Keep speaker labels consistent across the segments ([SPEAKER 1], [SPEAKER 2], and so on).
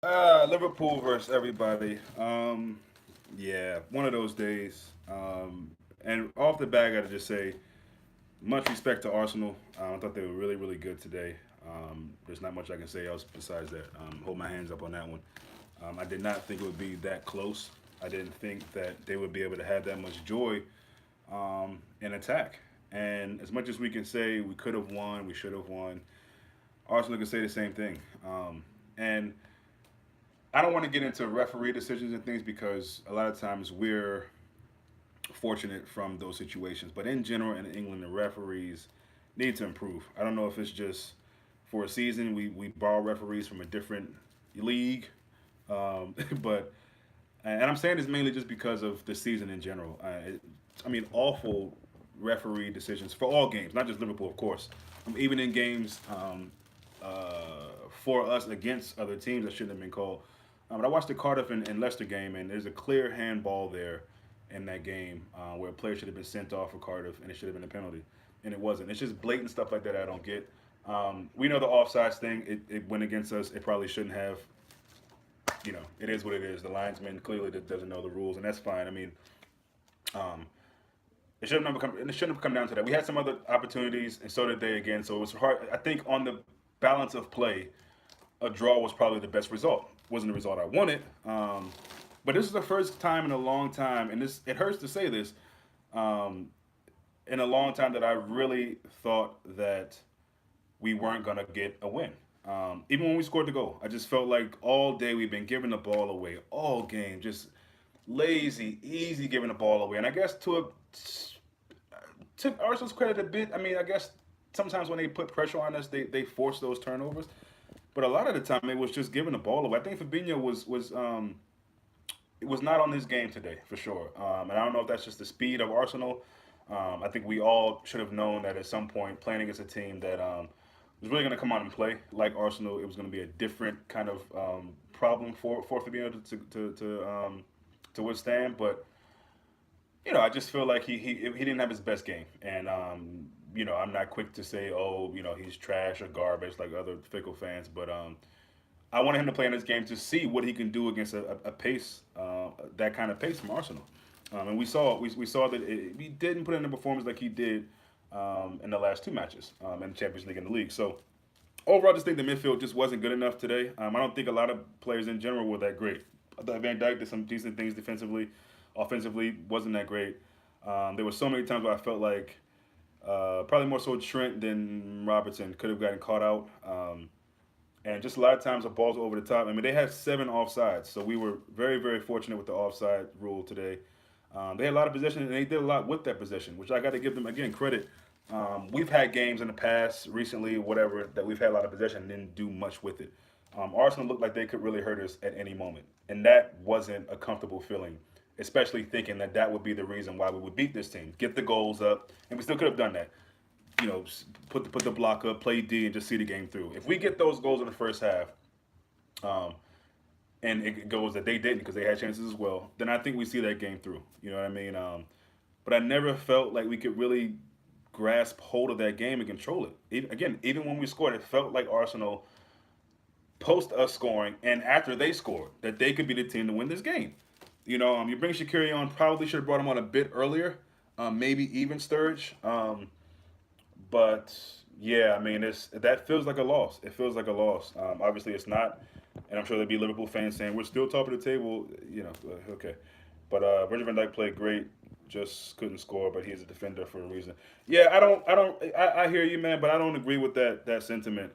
[SPEAKER 1] Liverpool versus everybody. Yeah, one of those days. And off the bat, I got to just say, much respect to Arsenal. I thought they were really, really good today. There's not much I can say else besides that. Hold my hands up on that one. I did not think it would be that close. I didn't think that they would be able to have that much joy in attack. And as much as we can say we could have won, we should have won, Arsenal can say the same thing. And I don't want to get into referee decisions and things because a lot of times we're fortunate from those situations. But in general, in England, the referees need to improve. I don't know if it's just for a season we borrow referees from a different league, but and I'm saying this mainly just because of the season in general. I mean, awful referee decisions for all games, not just Liverpool, of course. Even in games for us against other teams that shouldn't have been called. But I watched the Cardiff and Leicester game, and there's a clear handball there in that game where a player should have been sent off for Cardiff, and it should have been a penalty, and it wasn't. It's just blatant stuff like that I don't get. We know the offsides thing; it went against us. It probably shouldn't have. It is what it is. The linesman clearly doesn't know the rules, and that's fine. I mean, um, it shouldn't have come down to that. We had some other opportunities, and so did they again. So it was hard. I think on the balance of play, a draw was probably the best result. Wasn't the result I wanted, but this is the first time in a long time, and it hurts to say this, um, in a long time that I really thought that we weren't gonna get a win. Even when we scored the goal, I just felt like all day we've been giving the ball away all game, just lazy, easy giving the ball away. And I guess to Arsenal's credit a bit, I mean, I guess sometimes when they put pressure on us, they force those turnovers. But a lot of the time, it was just giving the ball away. I think Fabinho was it was not on his game today for sure. And I don't know if that's just the speed of Arsenal. I think we all should have known that at some point, playing against a team that was really going to come out and play like Arsenal, it was going to be a different kind of problem for Fabinho to withstand. But I just feel like he didn't have his best game, and I'm not quick to say, oh, he's trash or garbage like other fickle fans, but I wanted him to play in this game to see what he can do against a pace, that kind of pace from Arsenal. And we saw that he didn't put in a performance like he did in the last two matches in the Champions League and the league. So overall, I just think the midfield just wasn't good enough today. I don't think a lot of players in general were that great. I thought Van Dijk did some decent things defensively, offensively wasn't that great. There were so many times where I felt like probably more so Trent than Robertson could have gotten caught out. And just a lot of times the balls over the top. I mean, they had 7 offsides, so we were very, very fortunate with the offside rule today. They had a lot of possession, and they did a lot with that possession, which I got to give them again credit. We've had games in the past, recently, whatever, that we've had a lot of possession and didn't do much with it. Arsenal looked like they could really hurt us at any moment, and that wasn't a comfortable feeling, especially thinking that that would be the reason why we would beat this team, get the goals up, and we still could have done that. Put the block up, play D, and just see the game through. If we get those goals in the first half, um, and it goes that they didn't because they had chances as well, then I think we see that game through. You know what I mean? But I never felt like we could really grasp hold of that game and control it. Even when we scored, it felt like Arsenal post us scoring and after they scored that they could be the team to win this game. You bring Shaqiri on, probably should have brought him on a bit earlier, maybe even Sturridge. But yeah, I mean, that feels like a loss. It feels like a loss. Obviously, it's not, and I'm sure there'll be Liverpool fans saying we're still top of the table. Okay. But Virgil van Dijk played great. Just couldn't score, but he's a defender for a reason. Yeah, I hear you, man, but I don't agree with that sentiment.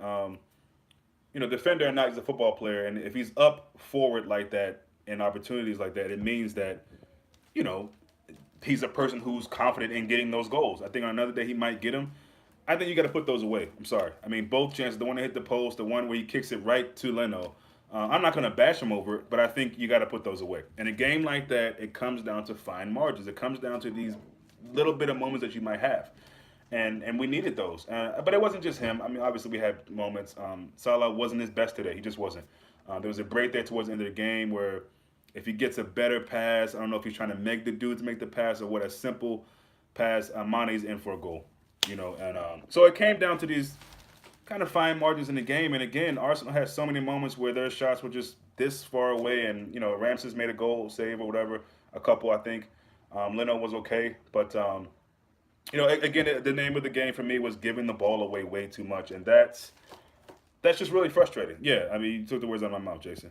[SPEAKER 1] Defender or not, he's a football player, and if he's up forward like that in opportunities like that, it means that you know he's a person who's confident in getting those goals. I think on another day he might get them. I think you got to put those away. I'm sorry. I mean, both chances, the one that hit the post, the one where he kicks it right to Leno. I'm not going to bash him over it, but I think you got to put those away. In a game like that, it comes down to fine margins. It comes down to these little bit of moments that you might have. And we needed those. But it wasn't just him. I mean, obviously we had moments. Salah wasn't his best today. He just wasn't. There was a break there towards the end of the game where if he gets a better pass, I don't know if he's trying to make the dude to make the pass or what, a simple pass, Mane's in for a goal. And so it came down to these kind of fine margins in the game. And again, Arsenal had so many moments where their shots were just this far away, and Ramses made a goal save or whatever, a couple I think. Leno was okay, but again, the name of the game for me was giving the ball away way too much, and that's just really frustrating. Yeah, I mean, you took the words out of my mouth, Jason.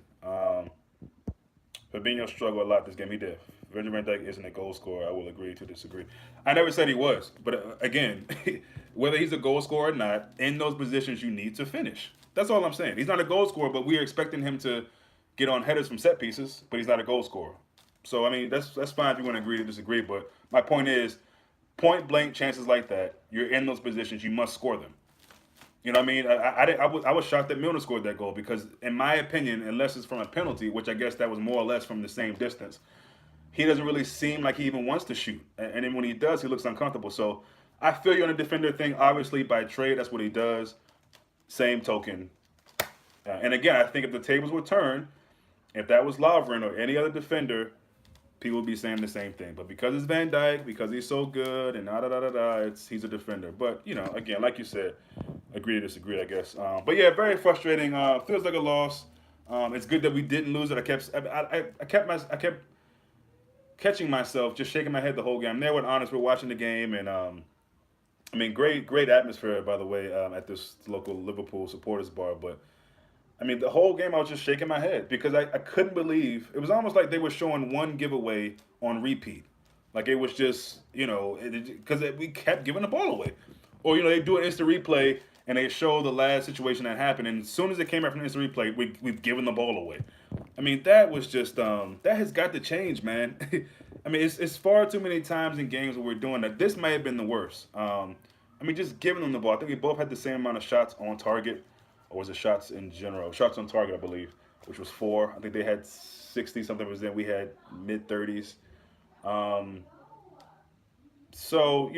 [SPEAKER 1] Fabinho struggled a lot this game. He did. Virgil van Dijk isn't a goal scorer. I will agree to disagree. I never said he was, but again, whether he's a goal scorer or not, in those positions you need to finish. That's all I'm saying. He's not a goal scorer, but we are expecting him to get on headers from set pieces, but he's not a goal scorer. So I mean, that's fine if you want to agree to disagree. But my point is, point blank chances like that, you're in those positions, you must score them. You know what I mean? I was shocked that Milner scored that goal because, in my opinion, unless it's from a penalty, which I guess that was more or less from the same distance, he doesn't really seem like he even wants to shoot. And then when he does, he looks uncomfortable. So I feel you on the defender thing. Obviously, by trade, that's what he does. Same token. And again, I think if the tables were turned, if that was Lovren or any other defender, people would be saying the same thing. But because it's Van Dyke, because he's so good, and da da da da da, he's a defender. But again, like you said, agree to disagree, I guess. But yeah, very frustrating. Feels like a loss. It's good that we didn't lose it. I kept catching myself, just shaking my head the whole game. I'm there with Honest. We're watching the game, and I mean, great atmosphere, by the way, at this local Liverpool supporters bar. But I mean, the whole game I was just shaking my head because I couldn't believe it was almost like they were showing one giveaway on repeat. Like it was just, because we kept giving the ball away. Or, they do an instant replay and they show the last situation that happened. And as soon as it came out from the instant replay, we've given the ball away. I mean, that was just, that has got to change, man. I mean, it's far too many times in games where we're doing that. This may have been the worst. I mean, just giving them the ball. I think we both had the same amount of shots on target. Or was it shots in general? Shots on target, I believe, which was 4. I think they had 60 something percent. We had mid 30s. So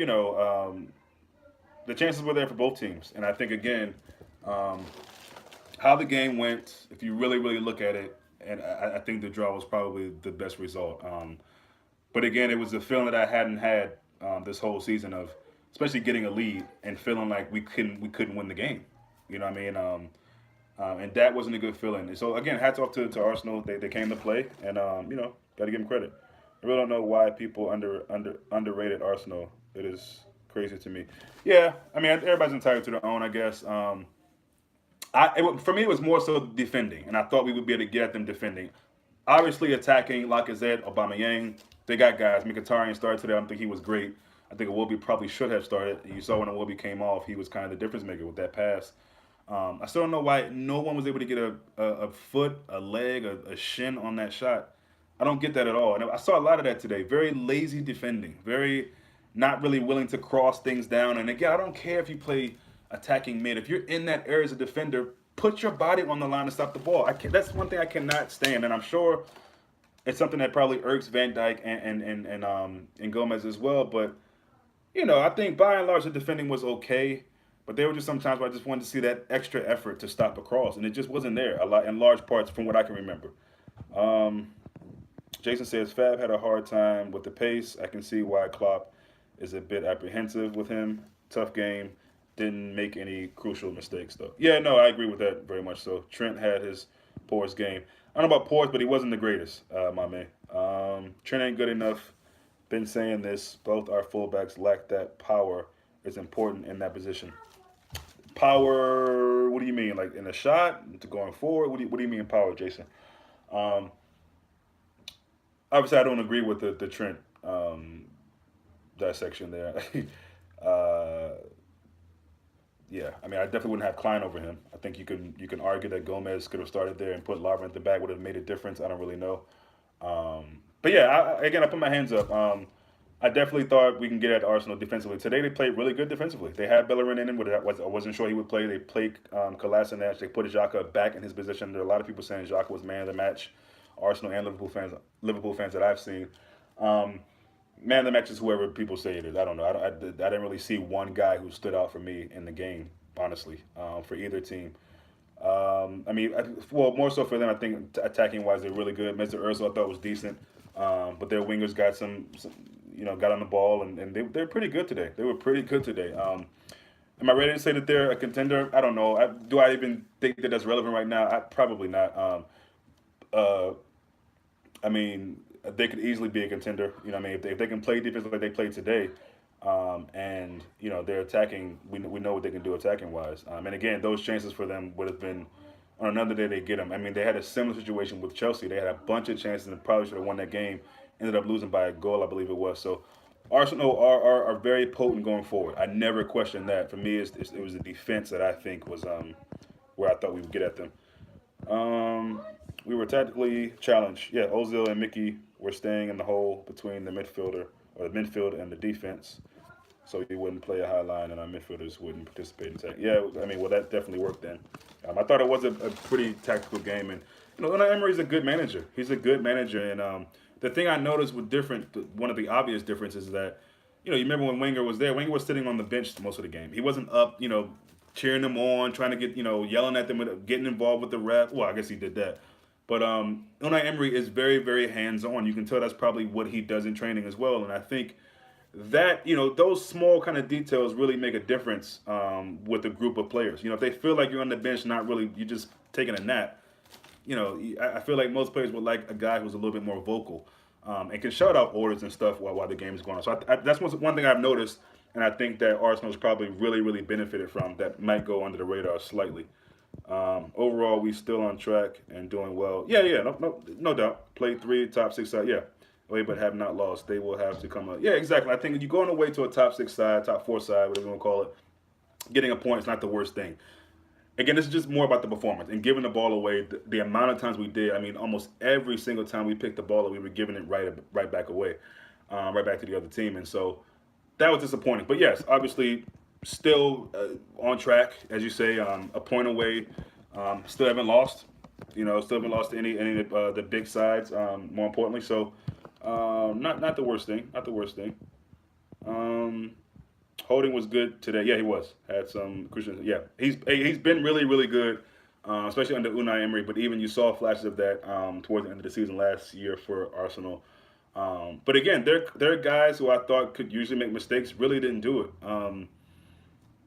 [SPEAKER 1] the chances were there for both teams, and I think again, how the game went. If you really really look at it, and I think the draw was probably the best result. But again, it was a feeling that I hadn't had this whole season of, especially getting a lead and feeling like we couldn't win the game. You know what I mean? And that wasn't a good feeling. And so again, hats off to Arsenal. They came to play, and got to give them credit. I really don't know why people underrated Arsenal. It is crazy to me. Yeah, I mean everybody's entitled to their own, I guess. For me, it was more so defending, and I thought we would be able to get at them defending. Obviously, attacking Lacazette, Aubameyang, they got guys. Mkhitaryan started today. I don't think he was great. I think Iwobi probably should have started. You saw when Iwobi came off, he was kind of the difference maker with that pass. I still don't know why no one was able to get a foot, a leg, a shin on that shot. I don't get that at all. And I saw a lot of that today. Very lazy defending. Very not really willing to cross things down. And again, I don't care if you play attacking mid. If you're in that area as a defender, put your body on the line to stop the ball. That's one thing I cannot stand. And I'm sure it's something that probably irks Van Dijk and Gomez as well. But I think by and large the defending was okay. But there were just some times where I just wanted to see that extra effort to stop a cross, and it just wasn't there a lot in large parts from what I can remember. Jason says Fab had a hard time with the pace. I can see why Klopp is a bit apprehensive with him. Tough game. Didn't make any crucial mistakes though. Yeah, no, I agree with that very much. So Trent had his poorest game. I don't know about poorest, but he wasn't the greatest, my man. Trent ain't good enough. Been saying this. Both our fullbacks lack that power. It's important in that position. Power, what do you mean? Like in a shot to going forward? What do you mean power, Jason? Um, Obviously, I don't agree with the Trent dissection there. uh, yeah, I mean, I definitely wouldn't have Klein over him. I think you can argue that Gomez could have started there and put Lovren at the back would have made a difference. I don't really know. But yeah, again, I put my hands up. I definitely thought we can get at Arsenal defensively. Today they played really good defensively. They had Bellerin in him, but I wasn't sure he would play. They played Kolasinac. They put Xhaka back in his position. There are a lot of people saying Xhaka was man of the match. Arsenal and Liverpool fans that I've seen. Man of the match is whoever people say it is. I don't know. I didn't really see one guy who stood out for me in the game, honestly, for either team. I mean, more so for them, I think attacking wise they're really good. Mr. Ozil I thought was decent, but their wingers got some got on the ball and they're pretty good today. They were pretty good today. Am I ready to say that they're a contender? I don't know. Do I even think that that's relevant right now? Probably not. Uh, I mean, they could easily be a contender. You know, what I mean, if they can play defense like they played today, and they're attacking, we know what they can do attacking wise. And again, those chances for them would have been on another day they get them. I mean, they had a similar situation with Chelsea. They had a bunch of chances and probably should have won that game. Ended up losing by a goal, I believe it was. So Arsenal are very potent going forward. I never questioned that. For me, it was the defense that I think was where I thought we would get at them. Um, we were tactically challenged. Yeah, Ozil and Mickey were staying in the hole between the midfielder or the midfield and the defense, so he wouldn't play a high line and our midfielders wouldn't participate in tech. Yeah, I mean, well, that definitely worked then. I thought it was a pretty tactical game, and Unai Emery's a good manager. He's a good manager, and the thing I noticed with different, one of the obvious differences is that, you remember when Wenger was there? Wenger was sitting on the bench most of the game. He wasn't up, cheering them on, trying to get, yelling at them, getting involved with the ref. Well, I guess he did that. But Unai Emery is very, very hands-on. You can tell that's probably what he does in training as well. And I think that those small kind of details really make a difference with a group of players. If they feel like you're on the bench, not really, you're just taking a nap. I feel like most players would like a guy who's a little bit more vocal and can shout out orders and stuff while the game is going on. So that's one thing I've noticed, and I think that Arsenal's probably really, really benefited from that might go under the radar slightly. Overall, we still on track and doing well. Yeah, yeah, no doubt. Played three top six side. Yeah, away but have not lost. They will have to come up. Yeah, exactly. I think if you're going away to a top six side, top four side, whatever you want to call it, getting a point is not the worst thing. Again, this is just more about the performance and giving the ball away. The amount of times we did, I mean, almost every single time we picked the ball up, we were giving it right back away, right back to the other team, and so that was disappointing. But yes, obviously, still on track, as you say, a point away. Still haven't lost. Still haven't lost to any of the big sides. More importantly, so not the worst thing. Not the worst thing. Um, Holding was good today. Yeah, he was. Had some Christian. Yeah, he's been really really good, especially under Unai Emery. But even you saw flashes of that towards the end of the season last year for Arsenal. But again, they're guys who I thought could usually make mistakes. Really didn't do it.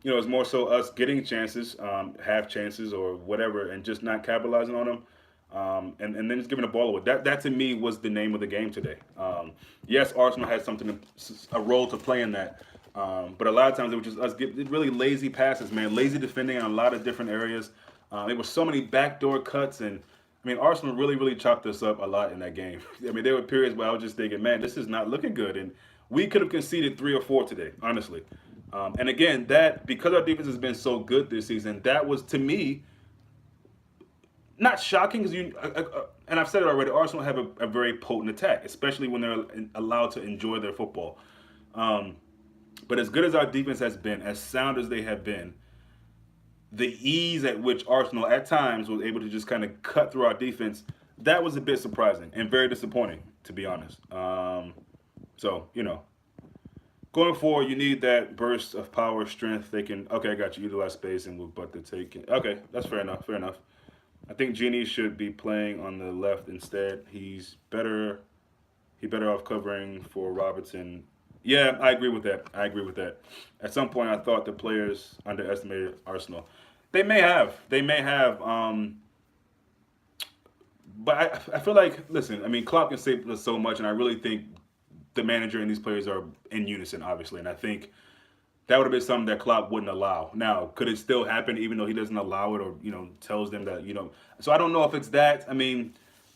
[SPEAKER 1] It's more so us getting chances, half chances or whatever, and just not capitalizing on them. And then just giving the ball away. That to me was the name of the game today. Yes, Arsenal had a role to play in that. But a lot of times it was just us getting really lazy passes, man. Lazy defending in a lot of different areas. There were so many backdoor cuts, and I mean, Arsenal really, really chopped us up a lot in that game. I mean, there were periods where I was just thinking, man, this is not looking good, and we could have conceded 3 or 4 today, honestly. And again, that because our defense has been so good this season, that was to me not shocking because and I've said it already. Arsenal have a very potent attack, especially when they're allowed to enjoy their football. Um, but as good as our defense has been, as sound as they have been, the ease at which Arsenal at times was able to just kind of cut through our defense, that was a bit surprising and very disappointing, to be honest. So, going forward, you need that burst of power, strength. They can, okay, I got you, utilize space and move, but to take it. Okay, that's fair enough, fair enough. I think Genie should be playing on the left instead. He better off covering for Robertson. Yeah, I agree with that. I agree with that. At some point, I thought the players underestimated Arsenal. They may have. They may have. But I feel like, listen, I mean, Klopp can say so much, and I really think the manager and these players are in unison, obviously. And I think that would have been something that Klopp wouldn't allow. Now, could it still happen even though he doesn't allow it or, tells them that, So I don't know if it's that. I mean,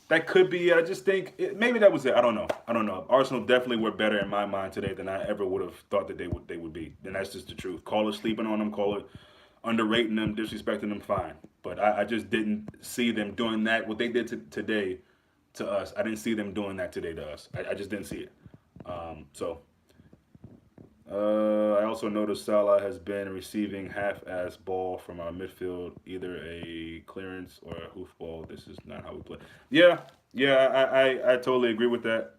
[SPEAKER 1] that could be. I just think maybe that was it. I don't know. I don't know. Arsenal definitely were better in my mind today than I ever would have thought that they would be. And that's just the truth. Call it sleeping on them. Call it underrating them, disrespecting them. Fine. But I just didn't see them doing that. What they did today to us, I didn't see them doing that today to us. I just didn't see it. So I also noticed Salah has been receiving half-ass ball from our midfield, either a clearance or a hoofball. This is not how we play. Yeah, I totally agree with that.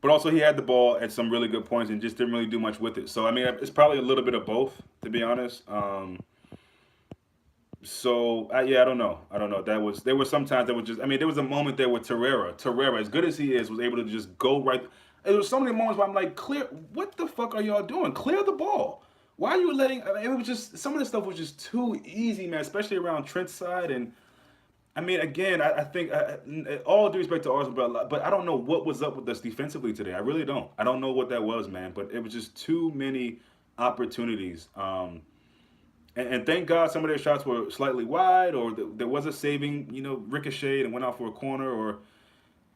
[SPEAKER 1] But also he had the ball at some really good points and just didn't really do much with it. So I mean, it's probably a little bit of both, to be honest. Yeah, I don't know. I don't know. There were some times that was just. I mean, there was a moment there with Torreira. Torreira, as good as he is, was able to just go right. There was so many moments where I'm like, clear. What the fuck are y'all doing? Clear the ball. Why are you letting? I mean, it was just some of the stuff was just too easy, man. Especially around Trent's side, and I mean, again, I think all due respect to Arsenal, but I don't know what was up with us defensively today. I really don't. I don't know what that was, man. But it was just too many opportunities. And thank God some of their shots were slightly wide, or there was a saving, ricochet and went out for a corner, or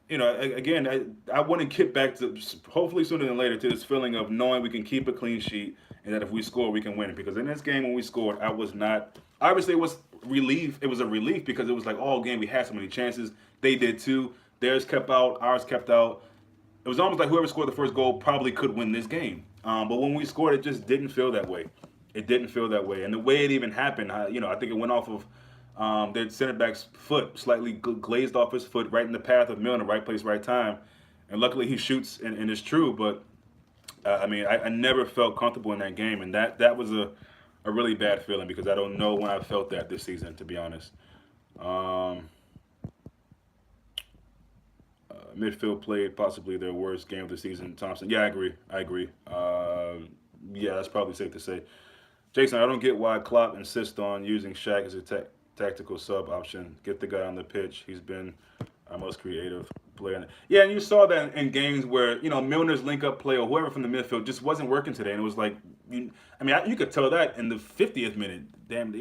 [SPEAKER 1] again, I want to get back to hopefully sooner than later to this feeling of knowing we can keep a clean sheet and that if we score, we can win it. Because in this game when we scored, I was not. Obviously, it was relief. It was a relief because it was like all game we had so many chances. They did too. Theirs kept out. Ours kept out. It was almost like whoever scored the first goal probably could win this game. But when we scored, it just didn't feel that way. It didn't feel that way, and the way it even happened, I think it went off of their center back's foot, slightly glazed off his foot, right in the path of Milner, right place, right time, and luckily he shoots, and it's true. But I mean, I never felt comfortable in that game, and that was a really bad feeling because I don't know when I felt that this season, to be honest. Um, Midfield played possibly their worst game of the season. Thompson, yeah, I agree. I agree. Yeah, that's probably safe to say. Jason, I don't get why Klopp insists on using Shaq as a tactical sub option. Get the guy on the pitch. He's been our most creative player. Yeah, and you saw that in games where Milner's link-up play or whoever from the midfield just wasn't working today, and it was like, you could tell that in the 50th minute. Damn,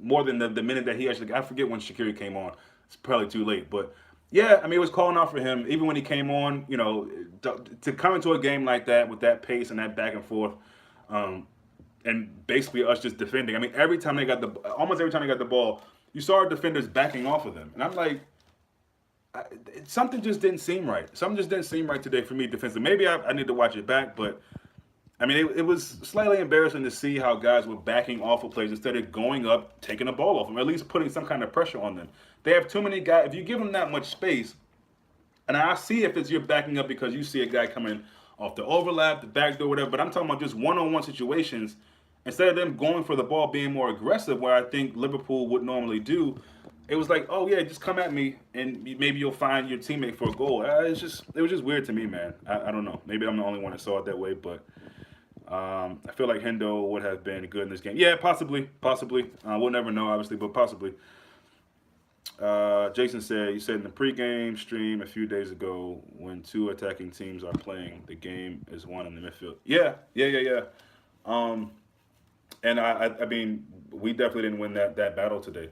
[SPEAKER 1] more than the minute that he actually. I forget when Shaqiri came on. It's probably too late, but yeah, I mean, it was calling out for him even when he came on. To come into a game like that with that pace and that back and forth. And basically us just defending. I mean, almost every time they got the ball, you saw our defenders backing off of them, and I'm like, something just didn't seem right. Something just didn't seem right today for me defensively. Maybe I need to watch it back, but I mean, it was slightly embarrassing to see how guys were backing off of players instead of going up, taking the ball off them, or at least putting some kind of pressure on them. They have too many guys. If you give them that much space, and I see if it's you're backing up because you see a guy coming off the overlap, the back door, whatever. But I'm talking about just one-on-one situations. Instead of them going for the ball, being more aggressive, where I think Liverpool would normally do, it was like, oh yeah, just come at me, and maybe you'll find your teammate for a goal. It was just weird to me, man. I don't know. Maybe I'm the only one that saw it that way, but I feel like Hendo would have been good in this game. Yeah, possibly. We'll never know, obviously, but possibly. Jason said, you said in the pregame stream a few days ago, when two attacking teams are playing, the game is won in the midfield. Yeah. And I mean, we definitely didn't win that battle today.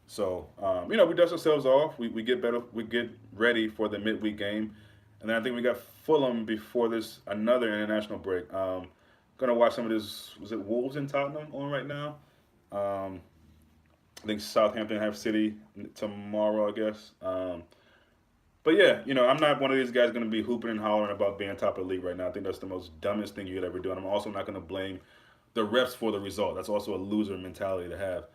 [SPEAKER 1] So, we dust ourselves off. We get better. We get ready for the midweek game. And then I think we got Fulham before this, another international break. Gonna watch some of this, was it Wolves in Tottenham on right now? I think Southampton have City tomorrow, I guess. But yeah, I'm not one of these guys going to be hooping and hollering about being top of the league right now. I think that's the most dumbest thing you could ever do. And I'm also not going to blame the refs for the result. That's also a loser mentality to have,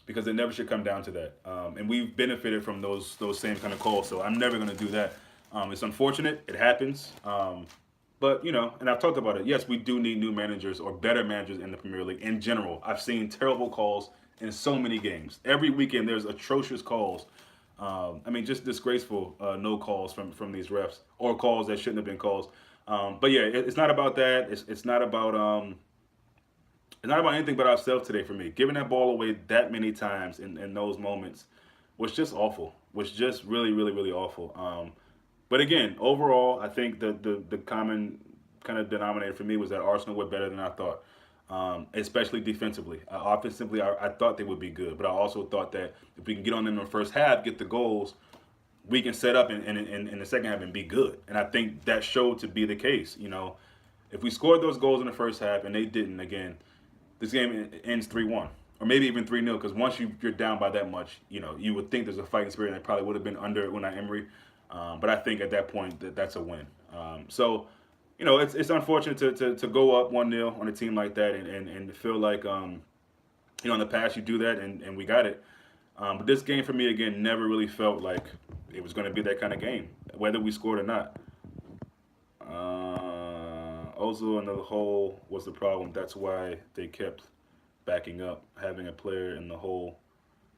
[SPEAKER 1] because it never should come down to that. And we've benefited from those same kind of calls, so I'm never going to do that. It's unfortunate. It happens. But, and I've talked about it. Yes, we do need new managers or better managers in the Premier League in general. I've seen terrible calls in so many games. Every weekend there's atrocious calls. Just disgraceful no calls from these refs or calls that shouldn't have been calls. But yeah, it's not about that. It's not about anything but ourselves today for me. Giving that ball away that many times in those moments was just awful. Was just really, really, really awful. But again, overall, I think the common kind of denominator for me was that Arsenal were better than I thought. Especially defensively. Offensively, I thought they would be good, but I also thought that if we can get on them in the first half, get the goals, we can set up in the second half and be good. And I think that showed to be the case. If we scored those goals in the first half and they didn't, again, this game ends 3-1 or maybe even 3-0, because once you're down by that much, you would think there's a fighting spirit, and it probably would have been under Unai Emery. But I think at that point that's a win. It's unfortunate to go up 1-0 on a team like that and feel like, in the past you do that and we got it. But this game for me, again, never really felt like it was going to be that kind of game, whether we scored or not. Ozil in the hole was the problem. That's why they kept backing up. Having a player in the hole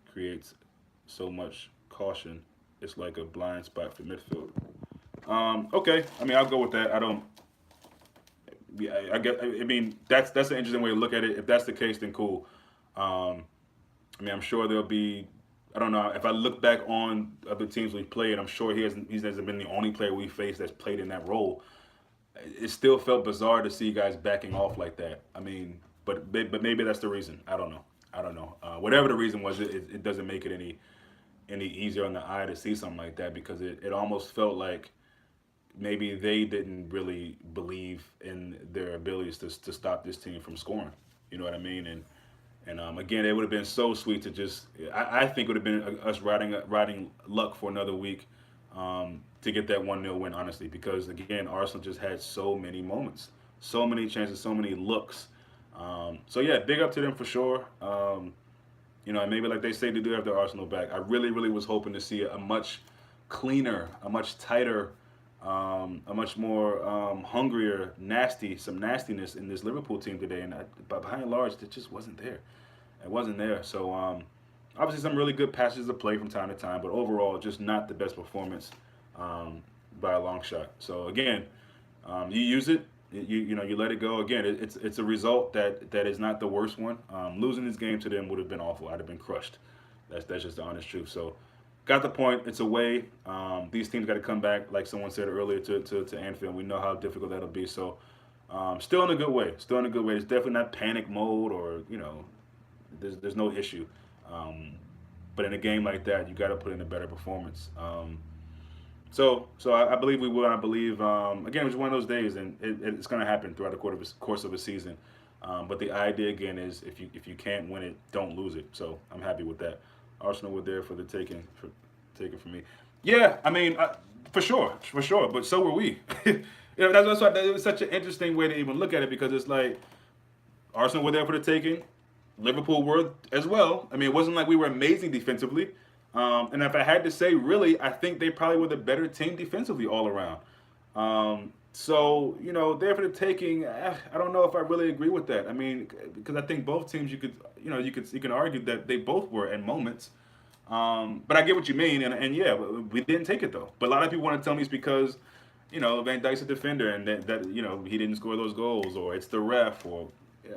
[SPEAKER 1] creates so much caution. It's like a blind spot for midfield. Okay. I mean, I'll go with that. I don't. Yeah, I get. I mean, that's an interesting way to look at it. If that's the case, then cool. Um, I mean, I'm sure there'll be. I don't know. If I look back on other teams we've played, I'm sure he hasn't been the only player we faced that's played in that role. It still felt bizarre to see guys backing off like that. I mean, but maybe that's the reason. I don't know. I don't know. Whatever the reason was, it doesn't make it any easier on the eye to see something like that because it almost felt like maybe they didn't really believe in their abilities to stop this team from scoring. You know what I mean? And again, it would have been so sweet to just. I think it would have been us riding luck for another week to get that 1-0 win, honestly, because again, Arsenal just had so many moments, so many chances, so many looks. So yeah, big up to them for sure. And maybe like they say, they do have their Arsenal back. I really, really was hoping to see a much cleaner, a much tighter, a much more hungrier, some nastiness in this Liverpool team today. But by and large, it just wasn't there. It wasn't there. So obviously, some really good passages of play from time to time, but overall, just not the best performance um, by a long shot. So again, you use it. You let it go. Again, it's a result that is not the worst one. Losing this game to them would have been awful. I'd have been crushed. That's just the honest truth. So, got the point. It's away. These teams got to come back, like someone said earlier, to Anfield. We know how difficult that'll be. So, still in a good way. Still in a good way. It's definitely not panic mode or there's no issue. Um, but in a game like that, you got to put in a better performance. So I believe we will. I believe again, it's one of those days, and it's going to happen throughout the course of a season. But the idea again is if you can't win it, don't lose it. So I'm happy with that. Arsenal were there for the taking for me. Yeah, I mean, for sure, for sure. But so were we. That's why that was such an interesting way to even look at it because it's like Arsenal were there for the taking. Liverpool were as well. I mean, it wasn't like we were amazing defensively. And if I had to say, really, I think they probably were the better team defensively all around. So there for the taking. I don't know if I really agree with that. I mean, because I think both teams, you can argue that they both were at moments. But I get what you mean, and yeah, we didn't take it though. But a lot of people want to tell me it's because Van Dijk's a defender, and that he didn't score those goals, or it's the ref, or yeah,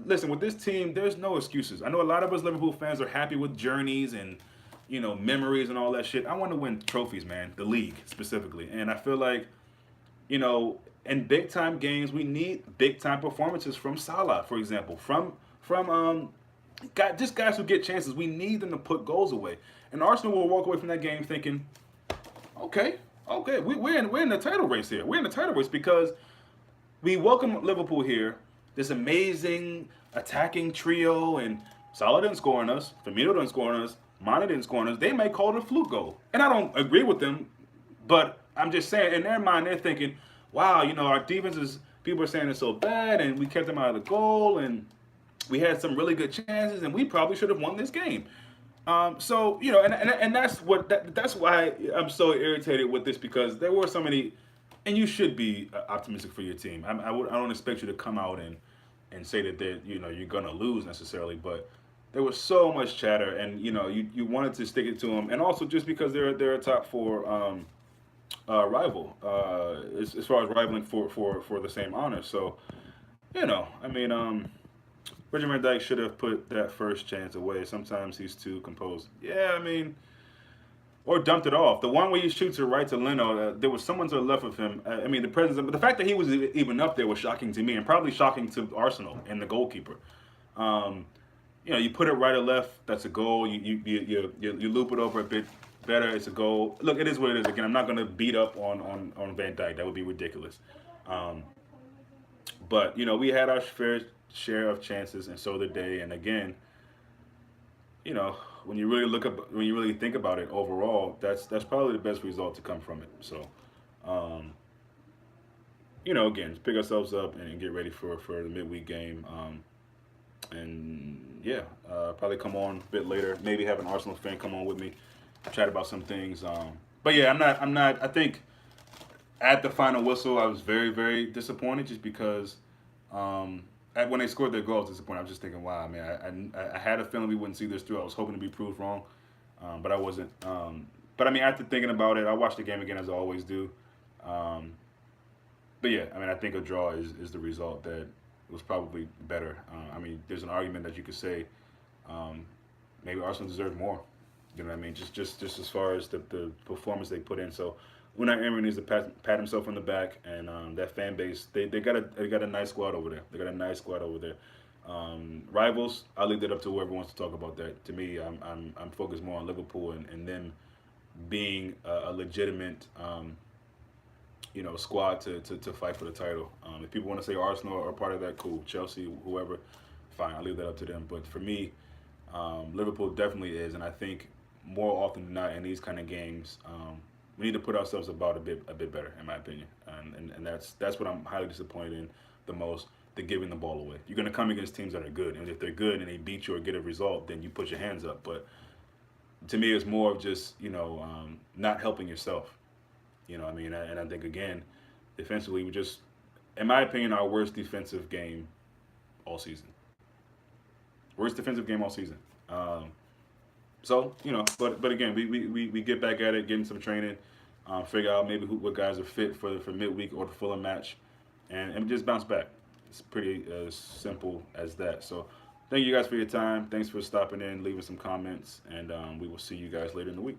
[SPEAKER 1] listen, with this team, there's no excuses. I know a lot of us Liverpool fans are happy with journeys and memories and all that shit. I want to win trophies, man. The league specifically, and I feel like in big time games, we need big time performances from Salah, for example, from just guys who get chances. We need them to put goals away, and Arsenal will walk away from that game thinking, okay, okay, we're in the title race here. We're in the title race because we welcome Liverpool here, this amazing attacking trio, and Salah didn't score on us, Firmino didn't score on us, Mane didn't score on us. They may call it a fluke goal, and I don't agree with them, but I'm just saying in their mind they're thinking, wow, our defense is. People are saying it's so bad, and we kept them out of the goal, and we had some really good chances, and we probably should have won this game. And that's why I'm so irritated with this because there were so many, and you should be optimistic for your team. I don't expect you to come out and say that you're gonna lose necessarily, but there was so much chatter, and you wanted to stick it to them, and also just because they're a top four rival as far as rivaling for the same honor. So I mean. Virgil van Dijk should have put that first chance away. Sometimes he's too composed. Yeah, I mean, or dumped it off. The one where he shoots it right to Leno, there was someone to the left of him. I mean, the fact that he was even up there was shocking to me, and probably shocking to Arsenal and the goalkeeper. Um, you put it right or left, that's a goal. You loop it over a bit better, it's a goal. Look, it is what it is. Again, I'm not going to beat up on Van Dijk. That would be ridiculous. Um, but we had our fair share of chances, and so did they. And again, when you really when you really think about it overall, that's probably the best result to come from it. So, um, again, just pick ourselves up and get ready for the midweek game. And yeah, probably come on a bit later. Maybe have an Arsenal fan come on with me, chat about some things. But yeah, I'm not. I think at the final whistle, I was very, very disappointed just because. When they scored their goals, disappointed. I was just thinking, wow, man, I had a feeling we wouldn't see this through. I was hoping to be proved wrong, but I wasn't. But I mean, after thinking about it, I watched the game again as I always do. Um, but yeah, I mean, I think a draw is the result that was probably better. I mean, there's an argument that you could say um, maybe Arsenal deserved more. You know what I mean? Just as far as the performance they put in. So Unai Emery needs to pat himself on the back, and that fan base they got a nice squad over there. They got a nice squad over there. Rivals, I'll leave that up to whoever wants to talk about that. To me, I'm focused more on Liverpool and them being a legitimate squad to fight for the title. If people want to say Arsenal are part of that, cool. Chelsea, whoever, fine. I'll leave that up to them. But for me, Liverpool definitely is, and I think more often than not in these kind of games, we need to put ourselves about a bit better, in my opinion. And that's what I'm highly disappointed in the most. The giving the ball away. You're gonna come against teams that are good, and if they're good and they beat you or get a result, then you put your hands up. But to me, it's more of just not helping yourself. You know, what I mean, and I think again, defensively, we just, in my opinion, our worst defensive game all season. Worst defensive game all season. So but again, we get back at it, getting some training, figure out maybe what guys are fit for midweek or the Fulham match, and just bounce back. It's pretty as simple as that. So thank you guys for your time. Thanks for stopping in, leaving some comments, and we will see you guys later in the week.